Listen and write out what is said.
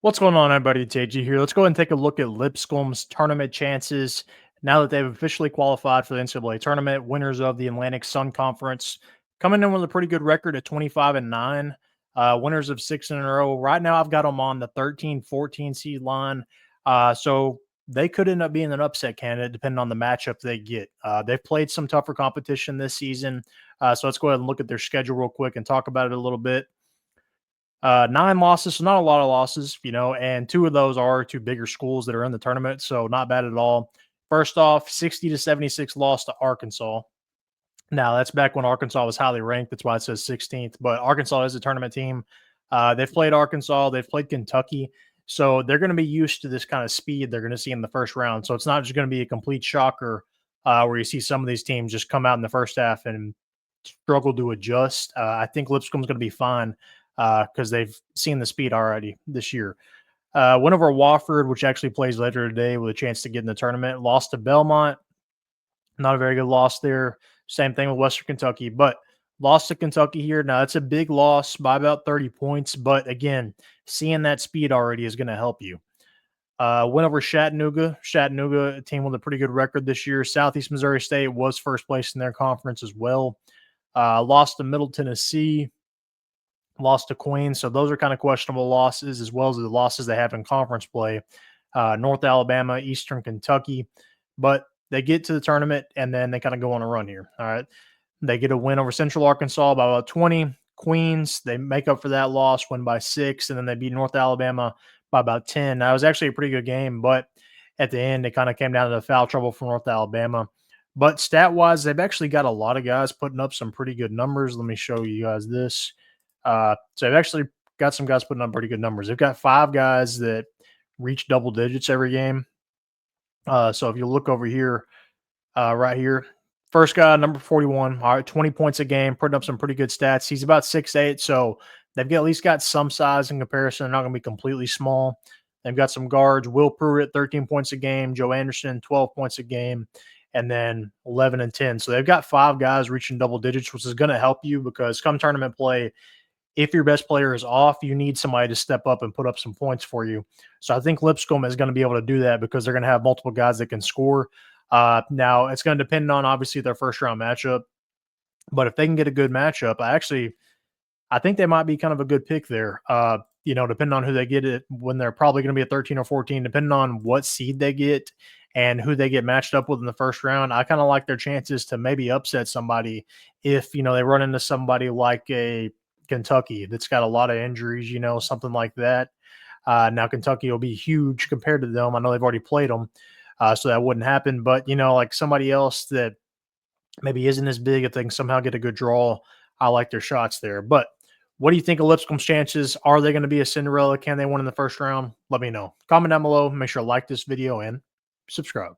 What's going on, everybody? It's AG here. Let's go ahead and take a look at Lipscomb's tournament chances now that they've officially qualified for the NCAA tournament. Winners of the Atlantic Sun Conference coming in with a pretty good record at 25-9. Winners of 6 in a row. Right now, I've got them on the 13-14 seed line. So they could end up being an upset candidate depending on the matchup they get. They've played some tougher competition this season. So let's go ahead and look at their schedule real quick and talk about it a little bit. 9 losses, so not a lot of losses, and 2 of those are to bigger schools that are in the tournament, so not bad at all. First off, 60-76 loss to Arkansas. Now, that's back when Arkansas was highly ranked. That's why it says 16th, but Arkansas is a tournament team. They've played Arkansas. They've played Kentucky. So they're going to be used to this kind of speed they're going to see in the first round. So it's not just going to be a complete shocker where you see some of these teams just come out in the first half and struggle to adjust. I think Lipscomb's going to be fine because they've seen the speed already this year. Went over Wofford, which actually plays later today with a chance to get in the tournament. Lost to Belmont. Not a very good loss there. Same thing with Western Kentucky, but lost to Kentucky here. Now, it's a big loss by about 30 points, but again, seeing that speed already is going to help you. Went over Chattanooga. Chattanooga, a team with a pretty good record this year. Southeast Missouri State was first place in their conference as well. Lost to Middle Tennessee. Lost to Queens. So those are kind of questionable losses, as well as the losses they have in conference play. North Alabama, Eastern Kentucky. But they get to the tournament, and then they kind of go on a run here. All right. They get a win over Central Arkansas by about 20. Queens, they make up for that loss, win by 6, and then they beat North Alabama by about 10. That was actually a pretty good game, but at the end, it kind of came down to the foul trouble for North Alabama. But stat-wise, they've actually got a lot of guys putting up some pretty good numbers. Let me show you guys this. So they've actually got some guys putting up pretty good numbers. They've got 5 guys that reach double digits every game. So if you look over here, right here, first guy, number 41, all right, 20 points a game, putting up some pretty good stats. He's about 6'8", so they've at least got some size in comparison. They're not going to be completely small. They've got some guards. Will Pruitt, 13 points a game. Joe Anderson, 12 points a game. And then 11 and 10. So they've got 5 guys reaching double digits, which is going to help you because come tournament play, if your best player is off, you need somebody to step up and put up some points for you. So I think Lipscomb is going to be able to do that because they're going to have multiple guys that can score. Now, it's going to depend on, obviously, their first-round matchup. But if they can get a good matchup, I think they might be kind of a good pick there, depending on who they get it when they're probably going to be at 13 or 14, depending on what seed they get and who they get matched up with in the first round. I kind of like their chances to maybe upset somebody if, they run into somebody like a Kentucky that's got a lot of injuries, something like that. Now Kentucky will be huge compared to them. I know they've already played them, so that wouldn't happen. But, like somebody else that maybe isn't as big, if they can somehow get a good draw, I like their shots there. But what do you think of Lipscomb's chances? Are they going to be a Cinderella? Can they win in the first round? Let me know. Comment down below. Make sure to like this video and subscribe.